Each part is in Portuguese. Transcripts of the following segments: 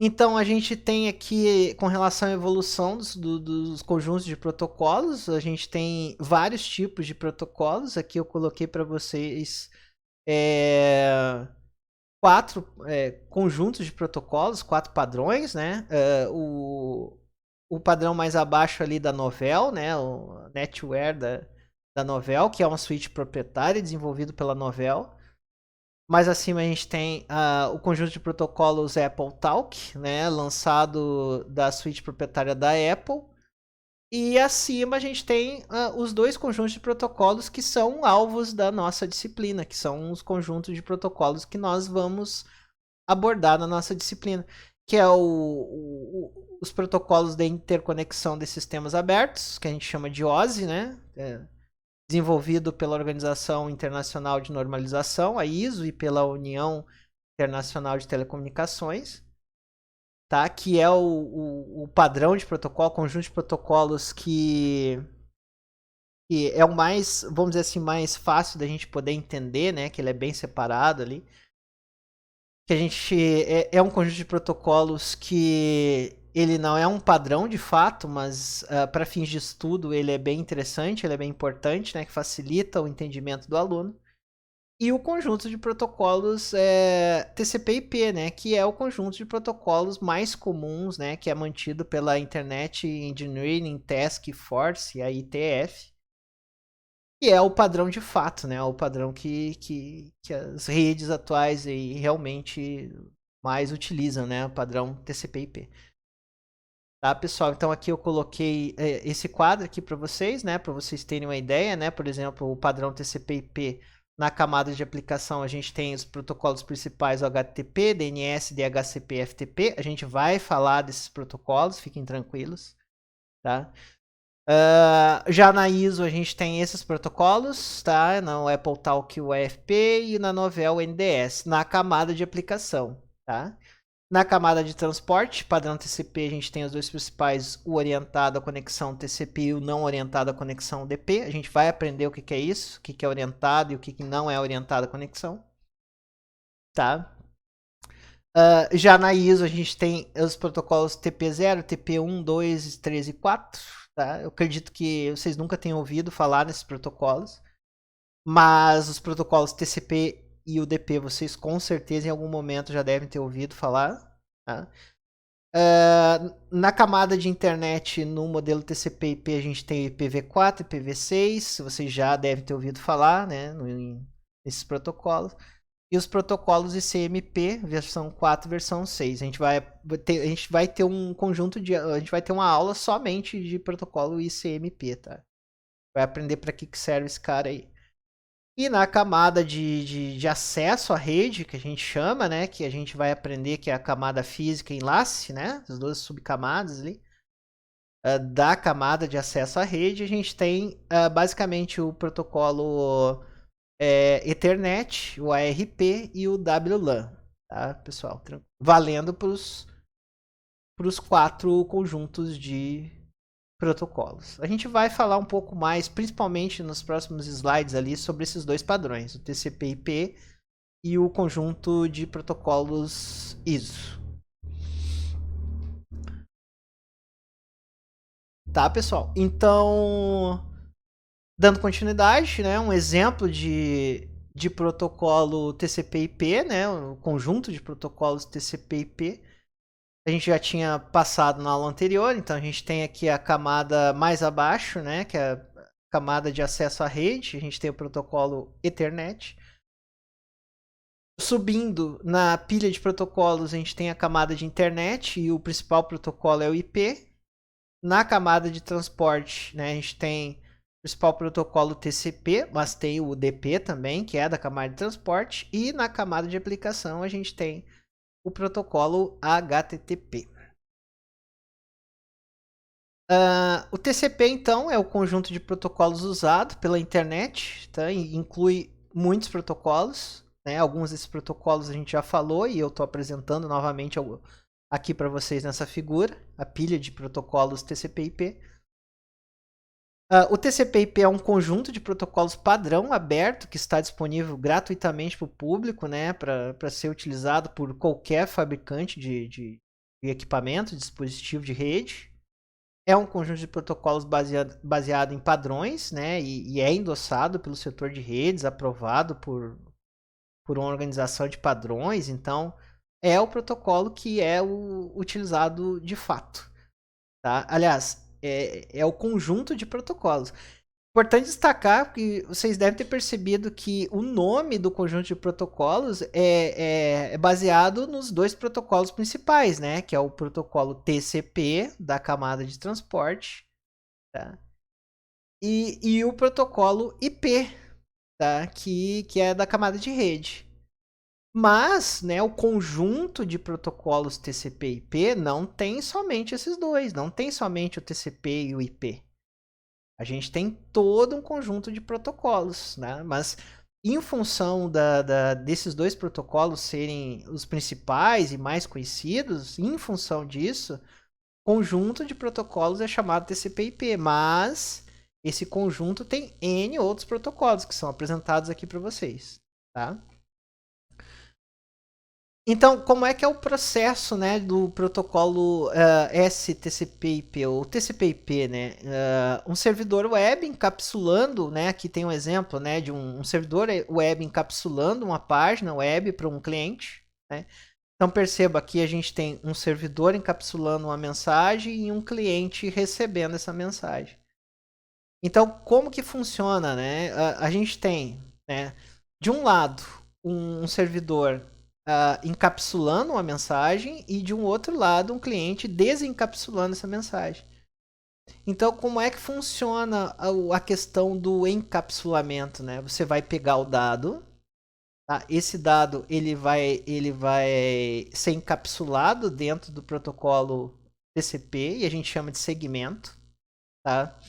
Então, a gente tem aqui, com relação à evolução dos conjuntos de protocolos, a gente tem vários tipos de protocolos. Aqui eu coloquei para vocês é, quatro conjuntos de protocolos, quatro padrões, né? O padrão mais abaixo ali da Novell, né? O NetWare da Novell, que é uma suíte proprietária desenvolvido pela Novell. Mais acima a gente tem o conjunto de protocolos Apple Talk, né, lançado da suíte proprietária da Apple. E acima a gente tem os dois conjuntos de protocolos que são alvos da nossa disciplina, que são os conjuntos de protocolos que nós vamos abordar na nossa disciplina, que é os protocolos de interconexão de sistemas abertos, que a gente chama de OSI, né? Desenvolvido pela Organização Internacional de Normalização, a ISO, e pela União Internacional de Telecomunicações, tá? Que é o padrão de protocolo, conjunto de protocolos que é o mais, vamos dizer assim, mais fácil da gente poder entender, né? Que ele é bem separado ali. Que a gente é um conjunto de protocolos que ele não é um padrão de fato, mas para fins de estudo ele é bem interessante, ele é bem importante, né? Que facilita o entendimento do aluno. E o conjunto de protocolos TCP/IP, né, que é o conjunto de protocolos mais comuns, né, que é mantido pela Internet Engineering Task Force, a IETF, que é o padrão de fato, né, o padrão que as redes atuais aí realmente mais utilizam, né, o padrão TCP/IP. Tá, pessoal? Então aqui eu coloquei esse quadro aqui para vocês, né, para vocês terem uma ideia, né, por exemplo, o padrão TCP/IP. Na camada de aplicação, a gente tem os protocolos principais, o HTTP, DNS, DHCP, FTP. A gente vai falar desses protocolos, fiquem tranquilos. Tá? Já na ISO, a gente tem esses protocolos, tá? No Apple Talk, o AFP, e na Novell, o NDS, na camada de aplicação. Tá? Na camada de transporte, padrão TCP, a gente tem os dois principais, o orientado à conexão TCP e o não orientado à conexão UDP. A gente vai aprender o que é isso, o que é orientado e o que não é orientado à conexão. Tá? Já na ISO, a gente tem os protocolos TP0, TP1, 2, 3 e 4. Tá? Eu acredito que vocês nunca tenham ouvido falar nesses protocolos, mas os protocolos TCP e UDP vocês com certeza em algum momento já devem ter ouvido falar. Tá? Na camada de internet, no modelo TCP/IP, a gente tem IPv4 e IPv6, vocês já devem ter ouvido falar, né, nesses protocolos. E os protocolos ICMP, versão 4 e versão 6. A gente vai ter um conjunto de. A gente vai ter uma aula somente de protocolo ICMP, tá? Vai aprender para que serve esse cara aí. E na camada de acesso à rede, que a gente chama, né? Que a gente vai aprender que é a camada física enlace, né? As duas subcamadas ali. Da camada de acesso à rede, a gente tem basicamente o protocolo Ethernet, o ARP e o WLAN. Tá, pessoal? Valendo para os quatro conjuntos de protocolos. A gente vai falar um pouco mais, principalmente nos próximos slides ali, sobre esses dois padrões, o TCP/IP e o conjunto de protocolos ISO. Tá, pessoal? Então, dando continuidade, né, um exemplo de protocolo TCP/IP, né, um conjunto de protocolos TCP/IP. A gente já tinha passado na aula anterior, então a gente tem aqui a camada mais abaixo, né, que é a camada de acesso à rede. A gente tem o protocolo Ethernet. Subindo na pilha de protocolos, a gente tem a camada de internet e o principal protocolo é o IP. Na camada de transporte, né, a gente tem o principal protocolo TCP, mas tem o UDP também, que é da camada de transporte. E na camada de aplicação, a gente tem o protocolo HTTP. O TCP, então, é o conjunto de protocolos usado pela internet, tá? E inclui muitos protocolos, né? Alguns desses protocolos a gente já falou e eu estou apresentando novamente aqui para vocês nessa figura, a pilha de protocolos TCP/IP. O TCP/IP é um conjunto de protocolos padrão aberto que está disponível gratuitamente para o público, né? Para ser utilizado por qualquer fabricante de equipamento, de dispositivo de rede. É um conjunto de protocolos baseado em padrões, né? E é endossado pelo setor de redes, aprovado por uma organização de padrões. Então, é o protocolo que é utilizado de fato. Tá? Aliás, é o conjunto de protocolos. Importante destacar que vocês devem ter percebido que o nome do conjunto de protocolos é baseado nos dois protocolos principais, né? Que é o protocolo TCP, da camada de transporte, tá? E o protocolo IP, tá? Que é da camada de rede. Mas, né, o conjunto de protocolos TCP e IP não tem somente esses dois, não tem somente o TCP e o IP. A gente tem todo um conjunto de protocolos, né? Mas em função desses dois protocolos serem os principais e mais conhecidos, em função disso, conjunto de protocolos é chamado TCP/IP, mas esse conjunto tem N outros protocolos que são apresentados aqui para vocês, tá? Então, como é que é o processo, né, do protocolo STCP/IP ou TCP/IP, né? Um servidor web encapsulando, né? Aqui tem um exemplo, né, de um servidor web encapsulando uma página web para um cliente, né? Então perceba aqui a gente tem um servidor encapsulando uma mensagem e um cliente recebendo essa mensagem. Então, como que funciona, né? A gente tem, né, de um lado, um servidor encapsulando uma mensagem e de um outro lado um cliente desencapsulando essa mensagem. Então, como é que funciona a questão do encapsulamento, né? Você vai pegar o dado, tá? Esse dado ele vai ser encapsulado dentro do protocolo TCP e a gente chama de segmento, tá?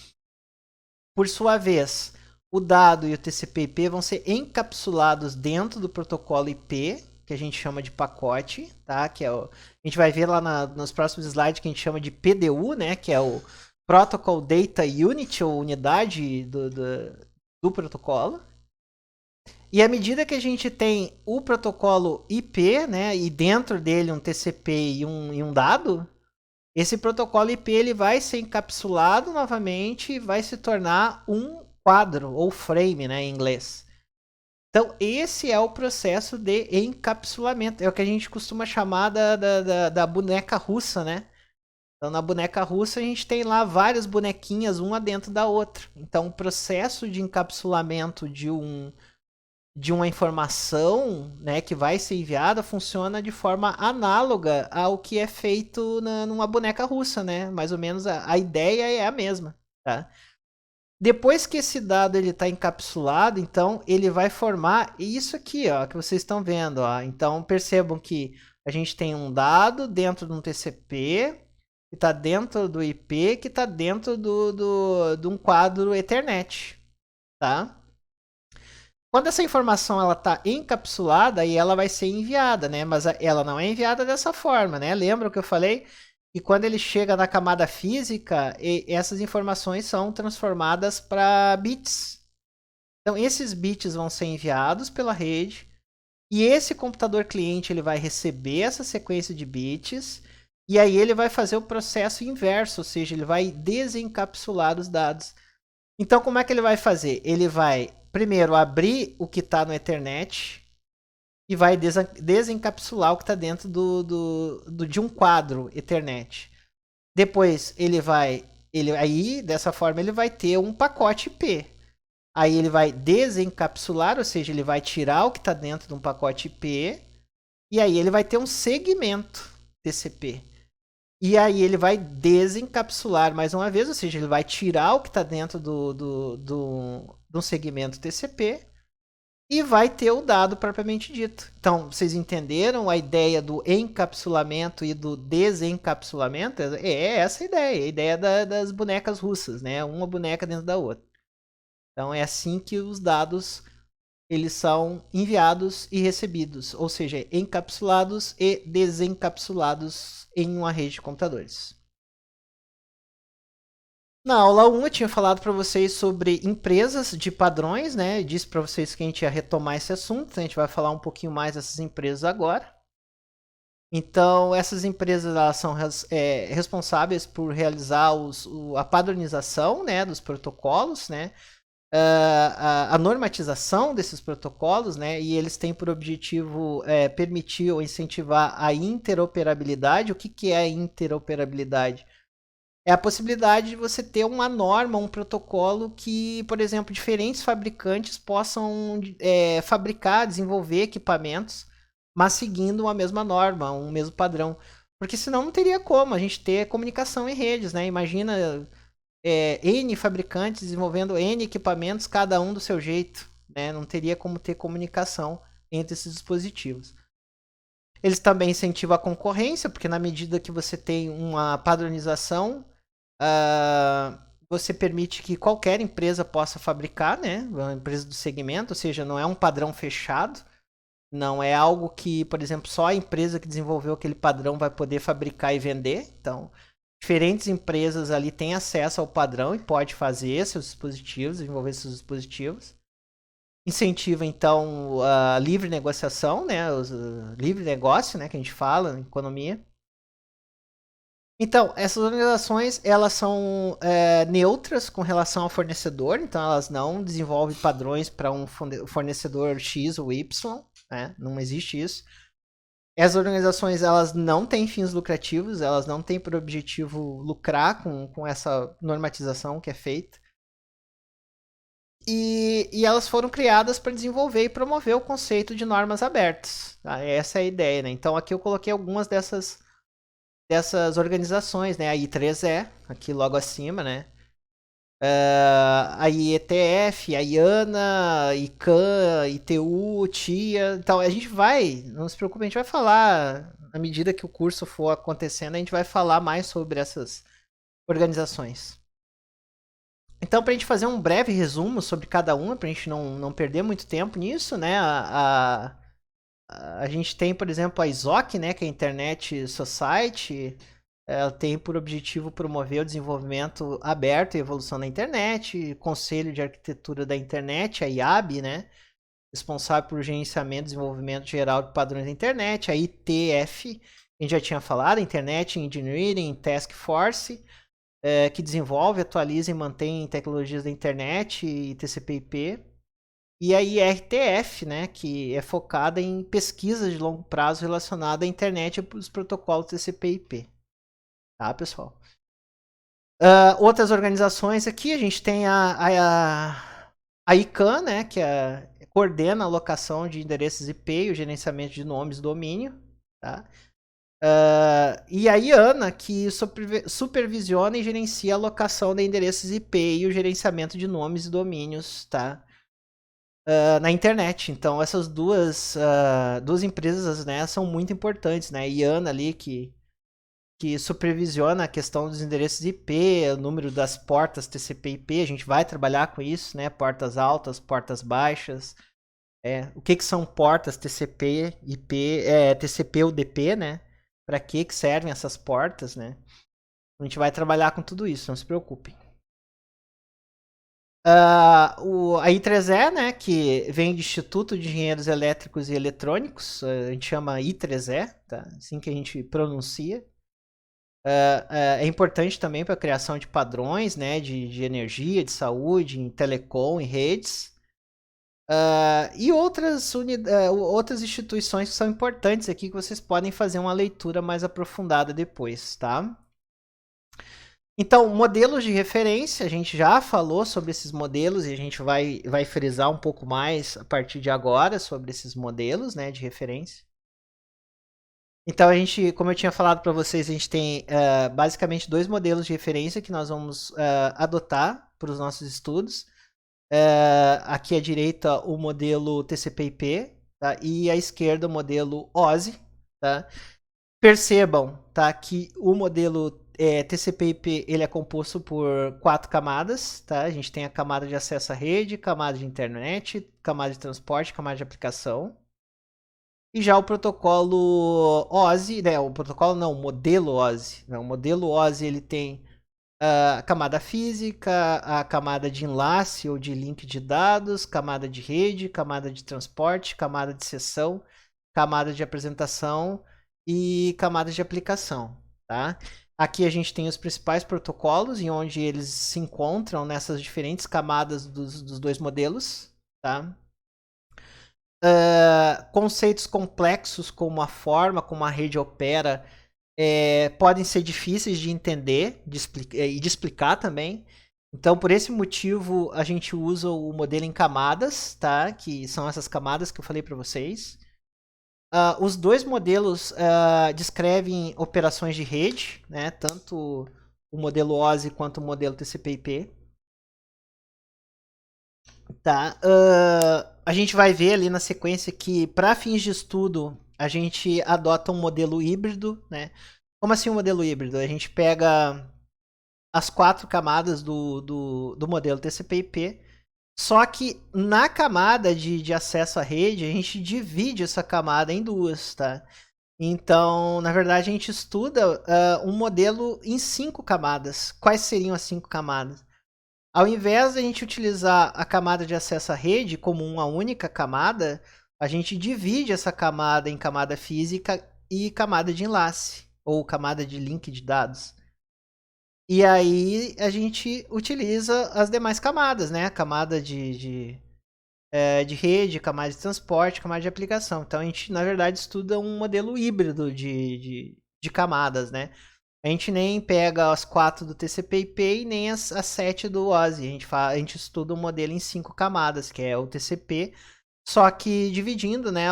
Por sua vez, o dado e o TCP/IP vão ser encapsulados dentro do protocolo IP, que a gente chama de pacote, tá? Que a gente vai ver lá nos próximos slides que a gente chama de PDU, né? Que é o Protocol Data Unit, ou unidade do protocolo. E à medida que a gente tem o protocolo IP, né? E dentro dele um TCP e um dado, esse protocolo IP ele vai ser encapsulado novamente e vai se tornar um quadro, ou frame, né, em inglês. Então, esse é o processo de encapsulamento. É o que a gente costuma chamar da boneca russa, né? Então, na boneca russa, a gente tem lá várias bonequinhas, uma dentro da outra. Então, o processo de encapsulamento de uma informação, né, que vai ser enviada funciona de forma análoga ao que é feito numa boneca russa, né? Mais ou menos a ideia é a mesma, tá? Depois que esse dado ele está encapsulado, então ele vai formar isso aqui, ó, que vocês estão vendo, ó. Então percebam que a gente tem um dado dentro de um TCP que está dentro do IP, que está dentro de um quadro Ethernet, tá? Quando essa informação ela está encapsulada, aí ela vai ser enviada, né? Mas ela não é enviada dessa forma, né? Lembra que eu falei? E quando ele chega na camada física, essas informações são transformadas para bits. Então, esses bits vão ser enviados pela rede e esse computador cliente ele vai receber essa sequência de bits e aí ele vai fazer o processo inverso, ou seja, ele vai desencapsular os dados. Então, como é que ele vai fazer? Ele vai primeiro abrir o que está no Ethernet e vai desencapsular o que está dentro de um quadro Ethernet. Depois aí dessa forma ele vai ter um pacote IP. Aí ele vai desencapsular, ou seja, ele vai tirar o que está dentro de um pacote IP e aí ele vai ter um segmento TCP. E aí ele vai desencapsular mais uma vez, ou seja, ele vai tirar o que está dentro do segmento TCP e vai ter o dado propriamente dito. Então, vocês entenderam a ideia do encapsulamento e do desencapsulamento? É essa a ideia das bonecas russas, né? Uma boneca dentro da outra. Então, é assim que os dados eles são enviados e recebidos, ou seja, encapsulados e desencapsulados em uma rede de computadores. Na aula 1 eu tinha falado para vocês sobre empresas de padrões, né? Eu disse para vocês que a gente ia retomar esse assunto, então a gente vai falar um pouquinho mais dessas empresas agora. Então, essas empresas elas são responsáveis por realizar a padronização, né, dos protocolos, né, a normatização desses protocolos, né, e eles têm por objetivo permitir ou incentivar a interoperabilidade. O que é a interoperabilidade? É a possibilidade de você ter uma norma, um protocolo que, por exemplo, diferentes fabricantes possam fabricar, desenvolver equipamentos, mas seguindo uma mesma norma, um mesmo padrão. Porque senão não teria como a gente ter comunicação em redes, né? Imagina N fabricantes desenvolvendo N equipamentos, cada um do seu jeito, né? Não teria como ter comunicação entre esses dispositivos. Eles também incentivam a concorrência, porque na medida que você tem uma padronização, você permite que qualquer empresa possa fabricar, né? Uma empresa do segmento, ou seja, não é um padrão fechado, não é algo que, por exemplo, só a empresa que desenvolveu aquele padrão vai poder fabricar e vender. Então, diferentes empresas ali têm acesso ao padrão e pode fazer seus dispositivos, desenvolver seus dispositivos. Incentiva, então, a livre negociação, né? Livre negócio, né? Que a gente fala em economia. Então, essas organizações, elas são neutras com relação ao fornecedor, então elas não desenvolvem padrões para um fornecedor X ou Y, né? Não existe isso. Essas organizações, elas não têm fins lucrativos, elas não têm por objetivo lucrar com essa normatização que é feita. E elas foram criadas para desenvolver e promover o conceito de normas abertas. Tá? Essa é a ideia, né? Então aqui eu coloquei algumas dessas organizações, né? A I3E, aqui logo acima, né? A IETF, a IANA, ICANN, ITU, TIA. Então a gente vai, não se preocupe, a gente vai falar, à medida que o curso for acontecendo, a gente vai falar mais sobre essas organizações. Então, para a gente fazer um breve resumo sobre cada uma, para a gente não perder muito tempo nisso, né? A gente tem, por exemplo, a ISOC, né, que é a Internet Society. Ela tem por objetivo promover o desenvolvimento aberto e evolução da internet. Conselho de Arquitetura da Internet, a IAB, né, responsável por gerenciamento e desenvolvimento geral de padrões da internet. A ITF, a gente já tinha falado, Internet Engineering Task Force, que desenvolve, atualiza e mantém tecnologias da internet e TCP/IP. E a IRTF, né, que é focada em pesquisas de longo prazo relacionada à internet e os protocolos TCP/IP. Tá, pessoal? Outras organizações aqui, a gente tem a ICANN, né, que coordena a alocação de endereços IP e o gerenciamento de nomes do domínio. Tá? E a IANA, que supervisiona e gerencia a alocação de endereços IP e o gerenciamento de nomes e domínios, tá? Na internet. Então, essas duas empresas, né, são muito importantes, né? A IANA ali, que supervisiona a questão dos endereços IP, o número das portas TCP/IP, a gente vai trabalhar com isso, né? Portas altas, portas baixas. O que são portas TCP/IP, TCP/UDP, né? Para que servem essas portas, né? A gente vai trabalhar com tudo isso, não se preocupem. A I3E, né, que vem do Instituto de Engenheiros Elétricos e Eletrônicos, a gente chama I3E, tá? Assim que a gente pronuncia. É importante também para a criação de padrões, né, de energia, de saúde, em telecom, em redes. E outras instituições que são importantes aqui, que vocês podem fazer uma leitura mais aprofundada depois, tá? Então, modelos de referência, a gente já falou sobre esses modelos e a gente vai frisar um pouco mais a partir de agora sobre esses modelos, né, de referência. Então, a gente, como eu tinha falado para vocês, a gente tem basicamente dois modelos de referência que nós vamos adotar para os nossos estudos. Aqui à direita o modelo TCP/IP, tá? E à esquerda o modelo OSI. Tá? Percebam, tá, que o modelo TCP/IP ele é composto por 4 camadas. Tá? A gente tem a camada de acesso à rede, camada de internet, camada de transporte, camada de aplicação. E já o protocolo OSI, né, o modelo OSI. Né, o modelo OSI ele tem a camada física, a camada de enlace ou de link de dados, camada de rede, camada de transporte, camada de sessão, camada de apresentação e camadas de aplicação, tá? Aqui a gente tem os principais protocolos e onde eles se encontram nessas diferentes camadas dos dois modelos, tá? Conceitos complexos como a forma como a rede opera podem ser difíceis de entender e de explicar também. Então, por esse motivo, a gente usa o modelo em camadas, tá? Que são essas camadas que eu falei para vocês. Os dois modelos descrevem operações de rede, né? Tanto o modelo OSI quanto o modelo TCP/IP. Tá. A gente vai ver ali na sequência que, para fins de estudo, a gente adota um modelo híbrido, né? Como assim um modelo híbrido? A gente pega as 4 camadas do modelo TCP/IP, só que na camada de acesso à rede, a gente divide essa camada em duas, tá? Então, na verdade, a gente estuda um modelo em 5 camadas. Quais seriam as 5 camadas? Ao invés de a gente utilizar a camada de acesso à rede como uma única camada, a gente divide essa camada em camada física e camada de enlace, ou camada de link de dados. E aí a gente utiliza as demais camadas, né? A camada de rede, camada de transporte, camada de aplicação. Então a gente, na verdade, estuda um modelo híbrido de camadas, né? A gente nem pega as 4 do TCP/IP e nem as 7 do OSI. A gente estuda um modelo em 5 camadas, que é o TCP, só que dividindo, né,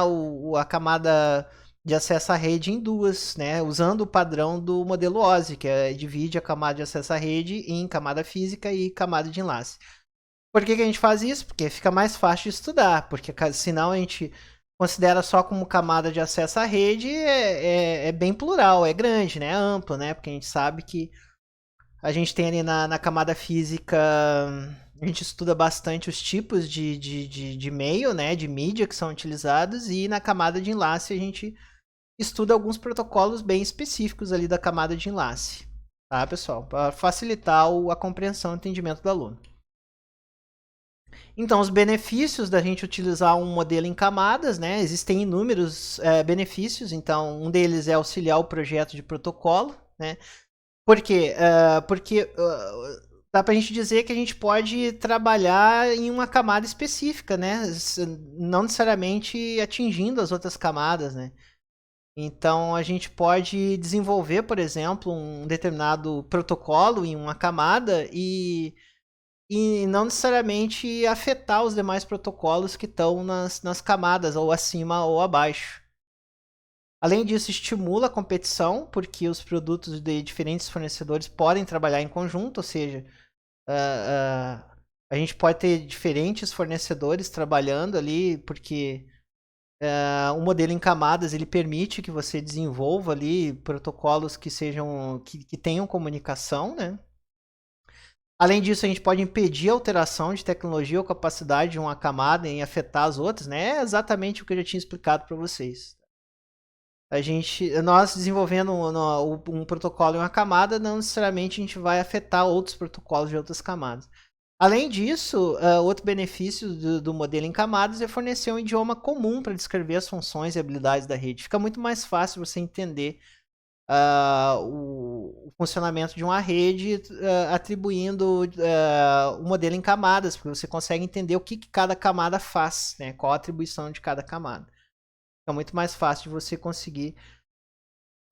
a camada de acesso à rede em duas, né, usando o padrão do modelo OSI, que divide a camada de acesso à rede em camada física e camada de enlace. Por que a gente faz isso? Porque fica mais fácil de estudar, porque senão a gente considera só como camada de acesso à rede, é bem plural, é grande, né? É amplo, né? Porque a gente sabe que a gente tem ali na camada física, a gente estuda bastante os tipos de meio, né? De mídia que são utilizados, e na camada de enlace a gente estuda alguns protocolos bem específicos ali da camada de enlace, tá, pessoal? Para facilitar a compreensão e entendimento do aluno. Então, os benefícios da gente utilizar um modelo em camadas, né? Existem inúmeros benefícios. Então, um deles é auxiliar o projeto de protocolo, né? Por quê? Porque dá para a gente dizer que a gente pode trabalhar em uma camada específica, né? Não necessariamente atingindo as outras camadas, né? Então, a gente pode desenvolver, por exemplo, um determinado protocolo em uma camada e não necessariamente afetar os demais protocolos que estão nas camadas, ou acima ou abaixo. Além disso, estimula a competição, porque os produtos de diferentes fornecedores podem trabalhar em conjunto, ou seja, a gente pode ter diferentes fornecedores trabalhando ali, porque o modelo em camadas ele permite que você desenvolva ali protocolos que sejam que tenham comunicação, né? Além disso, a gente pode impedir a alteração de tecnologia ou capacidade de uma camada em afetar as outras, né? É exatamente o que eu já tinha explicado para vocês. Nós desenvolvendo um protocolo em uma camada, não necessariamente a gente vai afetar outros protocolos de outras camadas. Além disso, outro benefício do modelo em camadas é fornecer um idioma comum para descrever as funções e habilidades da rede. Fica muito mais fácil você entender o funcionamento de uma rede atribuindo o modelo em camadas, porque você consegue entender o que cada camada faz, né? Qual a atribuição de cada camada. É muito mais fácil de você conseguir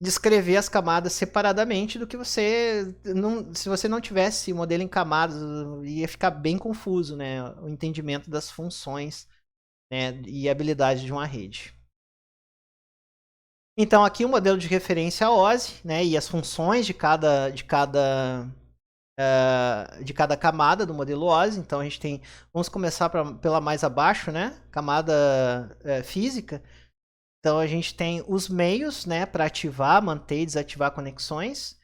descrever as camadas separadamente do que se você não tivesse modelo em camadas, ia ficar bem confuso, né? O entendimento das funções, né? E habilidades de uma rede. Então, aqui o modelo de referência OSI, né, e as funções de cada camada do modelo OSI. Então, a gente tem, vamos começar pela mais abaixo, né, camada física. Então, a gente tem os meios, né, para ativar, manter e desativar conexões.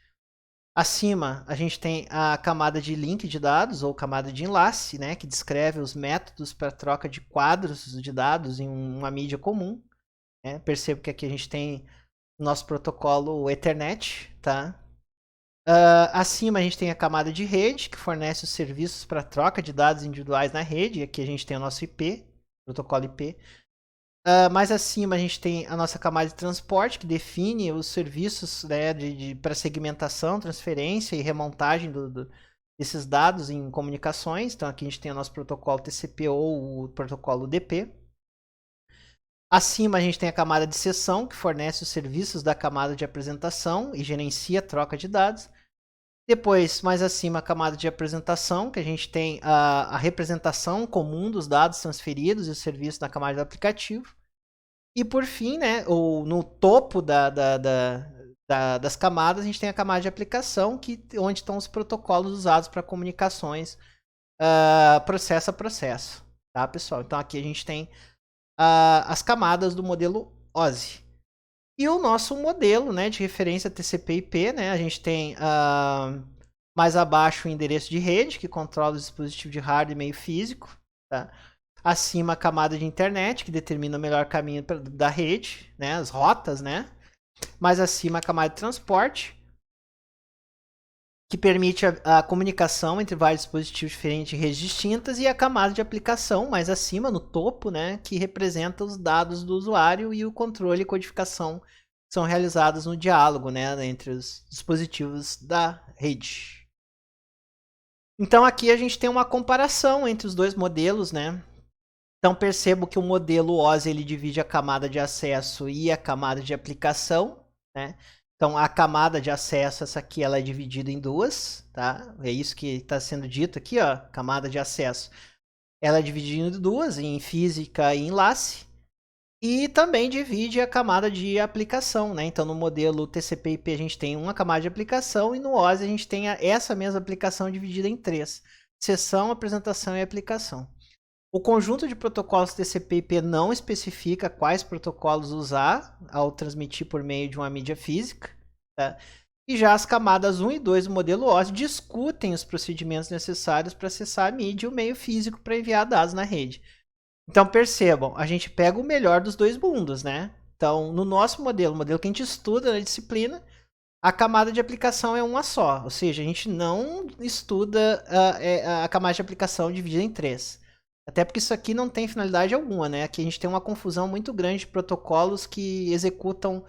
Acima, a gente tem a camada de link de dados, ou camada de enlace, né, que descreve os métodos para troca de quadros de dados em uma mídia comum. Percebo que aqui a gente tem o nosso protocolo Ethernet, tá? Acima a gente tem a camada de rede, que fornece os serviços para troca de dados individuais na rede. E aqui a gente tem o nosso IP, protocolo IP. Mais acima a gente tem a nossa camada de transporte, que define os serviços, né, para segmentação, transferência e remontagem desses dados em comunicações. Então aqui a gente tem o nosso protocolo TCP ou o protocolo UDP. Acima a gente tem a camada de sessão, que fornece os serviços da camada de apresentação e gerencia a troca de dados. Depois, mais acima, a camada de apresentação, que a gente tem a representação comum dos dados transferidos e os serviços da camada do aplicativo. E por fim, né, no topo das camadas, a gente tem a camada de aplicação, onde estão os protocolos usados para comunicações processo a processo. Tá, pessoal? Então aqui a gente tem as camadas do modelo OSI. E o nosso modelo, né, de referência TCP/IP, né, a gente tem mais abaixo o endereço de rede, que controla o dispositivo de hardware e meio físico. Tá? Acima a camada de internet, que determina o melhor caminho da rede, né, as rotas. Né? Mais acima a camada de transporte, que permite a comunicação entre vários dispositivos diferentes de redes distintas, e a camada de aplicação, mais acima, no topo, né, que representa os dados do usuário e o controle e codificação que são realizados no diálogo, né, entre os dispositivos da rede. Então aqui a gente tem uma comparação entre os dois modelos, né? Então percebo que o modelo OSI ele divide a camada de acesso e a camada de aplicação, né? Então, a camada de acesso, essa aqui, ela é dividida em duas, tá? É isso que está sendo dito aqui, ó, camada de acesso. Ela é dividida em duas, em física e enlace. E também divide a camada de aplicação, né? Então, no modelo TCP/IP a gente tem uma camada de aplicação e no OSI a gente tem essa mesma aplicação dividida em três: sessão, apresentação e aplicação. O conjunto de protocolos TCP/IP não especifica quais protocolos usar ao transmitir por meio de uma mídia física. Tá? E já as camadas 1 e 2 do modelo OSI discutem os procedimentos necessários para acessar a mídia e o meio físico para enviar dados na rede. Então percebam, a gente pega o melhor dos dois mundos, né? Então, no nosso modelo, o modelo que a gente estuda na disciplina, a camada de aplicação é uma só. Ou seja, a gente não estuda a camada de aplicação dividida em três. Até porque isso aqui não tem finalidade alguma, né? Aqui a gente tem uma confusão muito grande de protocolos que executam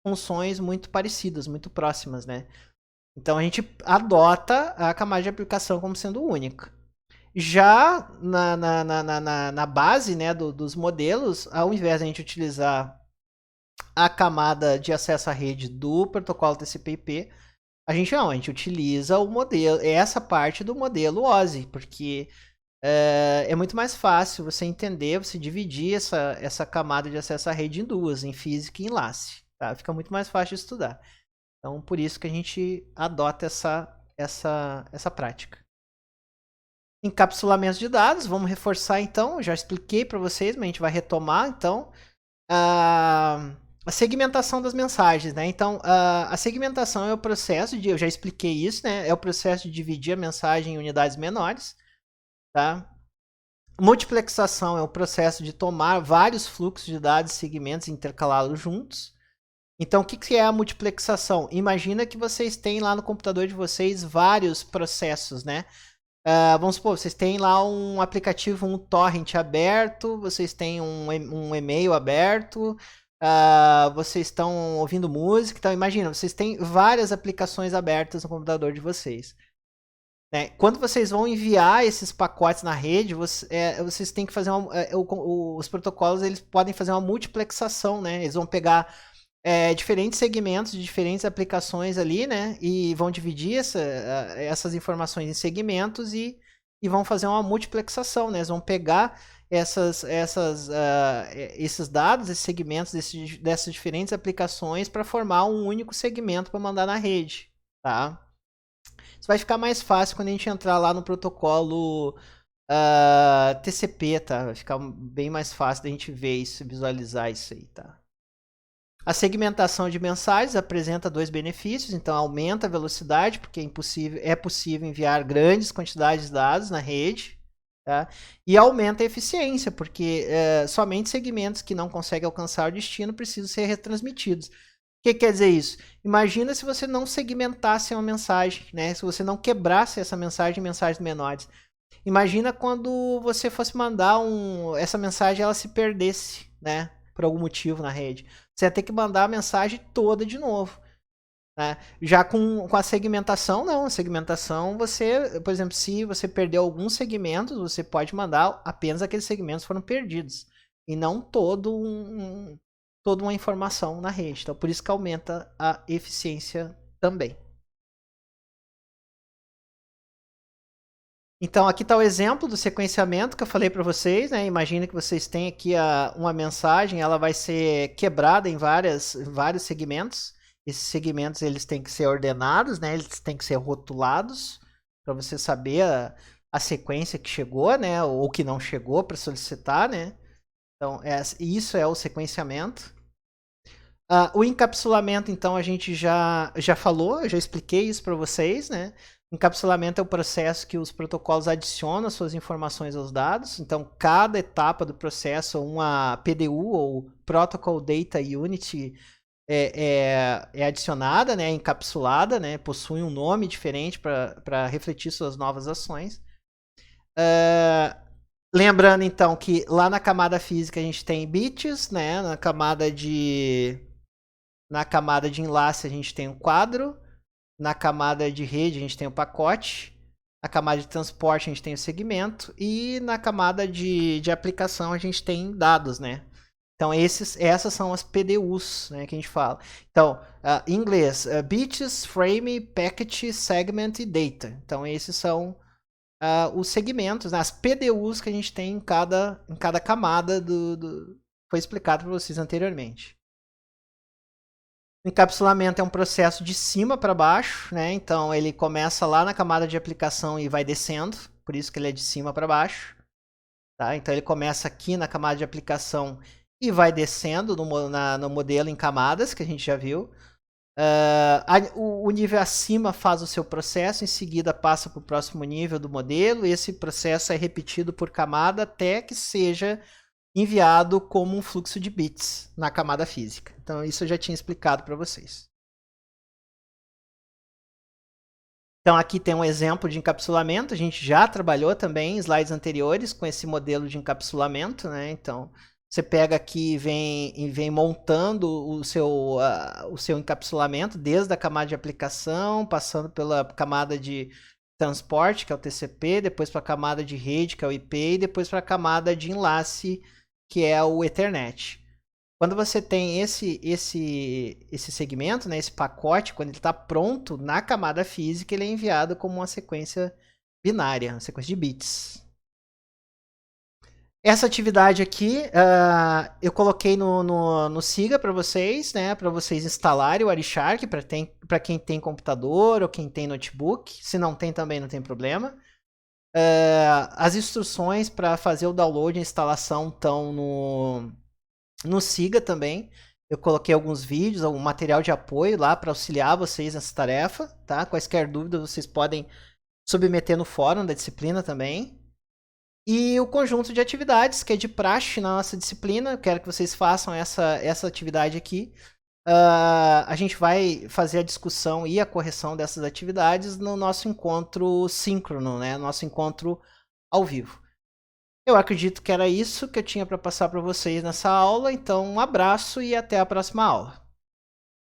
funções muito parecidas, muito próximas, né? Então a gente adota a camada de aplicação como sendo única. Já na base, né, dos modelos, ao invés de a gente utilizar a camada de acesso à rede do protocolo TCP/IP, a gente utiliza o modelo, essa parte do modelo OSI, porque é muito mais fácil você entender, você dividir essa camada de acesso à rede em duas, em física e enlace. Tá? Fica muito mais fácil de estudar. Então, por isso que a gente adota essa prática. Encapsulamento de dados, vamos reforçar então, já expliquei para vocês, mas a gente vai retomar então. A segmentação das mensagens, né? Então, a segmentação é o processo eu já expliquei isso, né? É o processo de dividir a mensagem em unidades menores. Tá? Multiplexação é o processo de tomar vários fluxos de dados e segmentos e intercalá-los juntos. Então, o que é a multiplexação? Imagina que vocês têm lá no computador de vocês vários processos, né? Vamos supor, vocês têm lá um aplicativo, um torrent aberto, vocês têm um e-mail aberto, vocês estão ouvindo música. Então, imagina, vocês têm várias aplicações abertas no computador de vocês. Né? Quando vocês vão enviar esses pacotes na rede, vocês têm que fazer os protocolos eles podem fazer uma multiplexação, né? Eles vão pegar diferentes segmentos de diferentes aplicações ali, né? E vão dividir essas informações em segmentos e vão fazer uma multiplexação, né? Eles vão pegar esses dados, esses segmentos dessas diferentes aplicações para formar um único segmento para mandar na rede, tá? Isso vai ficar mais fácil quando a gente entrar lá no protocolo TCP, tá? Vai ficar bem mais fácil da gente ver isso, visualizar isso aí, tá? A segmentação de mensagens apresenta dois benefícios. Então, aumenta a velocidade, porque é possível enviar grandes quantidades de dados na rede. Tá? E aumenta a eficiência, porque somente segmentos que não conseguem alcançar o destino precisam ser retransmitidos. O que quer dizer isso? Imagina se você não segmentasse uma mensagem, né? Se você não quebrasse essa mensagem em mensagens menores. Imagina quando você fosse mandar essa mensagem ela se perdesse, né? por algum motivo na rede, você vai ter que mandar a mensagem toda de novo. Né? Já com a segmentação, não. A segmentação, você, por exemplo, se você perdeu alguns segmentos, você pode mandar apenas aqueles segmentos que foram perdidos. E não toda uma informação na rede. Então, por isso que aumenta a eficiência também. Então, aqui está o exemplo do sequenciamento que eu falei para vocês. Né? Imagina que vocês têm aqui uma mensagem, ela vai ser quebrada em vários segmentos. Esses segmentos eles têm que ser ordenados, né? Eles têm que ser rotulados para você saber a sequência que chegou, né? Ou que não chegou para solicitar, né? Então, isso é o sequenciamento. O encapsulamento, então, a gente já falou, eu já expliquei isso para vocês, né? Encapsulamento é o processo que os protocolos adicionam suas informações aos dados. Então, cada etapa do processo, uma PDU ou Protocol Data Unit, é adicionada, né, encapsulada, né, possui um nome diferente para refletir suas novas ações. Lembrando, então, que lá na camada física a gente tem bits, né, na camada de enlace a gente tem um quadro, na camada de rede a gente tem o pacote, na camada de transporte a gente tem o segmento e na camada de aplicação a gente tem dados, né? Então, essas são as PDUs, né, que a gente fala. Então, em inglês, bits, frame, packet, segment e data. Então, esses são os segmentos, né, as PDUs que a gente tem em cada camada foi explicado para vocês anteriormente. O encapsulamento é um processo de cima para baixo, né? Então, ele começa lá na camada de aplicação e vai descendo, por isso que ele é de cima para baixo. Tá? Então, ele começa aqui na camada de aplicação e vai descendo no modelo em camadas, que a gente já viu. O nível acima faz o seu processo, em seguida passa para o próximo nível do modelo, e esse processo é repetido por camada até que seja enviado como um fluxo de bits na camada física. Então, isso eu já tinha explicado para vocês. Então, aqui tem um exemplo de encapsulamento. A gente já trabalhou também em slides anteriores com esse modelo de encapsulamento, né? Então, você pega aqui e vem montando o seu encapsulamento desde a camada de aplicação, passando pela camada de transporte, que é o TCP, depois para a camada de rede, que é o IP, e depois para a camada de enlace, que é o Ethernet. Quando você tem esse segmento, né, esse pacote, quando ele está pronto na camada física, ele é enviado como uma sequência binária, uma sequência de bits. Essa atividade aqui, eu coloquei no Siga para vocês, né, para vocês instalarem o Wireshark para quem tem computador ou quem tem notebook. Se não tem também, não tem problema. As instruções para fazer o download e instalação estão no Siga também. Eu coloquei alguns vídeos, algum material de apoio lá para auxiliar vocês nessa tarefa. Tá? Quaisquer dúvidas vocês podem submeter no fórum da disciplina também. E o conjunto de atividades, que é de praxe na nossa disciplina. Eu quero que vocês façam essa atividade aqui. A gente vai fazer a discussão e a correção dessas atividades no nosso encontro síncrono, né? Nosso encontro ao vivo. Eu acredito que era isso que eu tinha para passar para vocês nessa aula. Então, um abraço e até a próxima aula.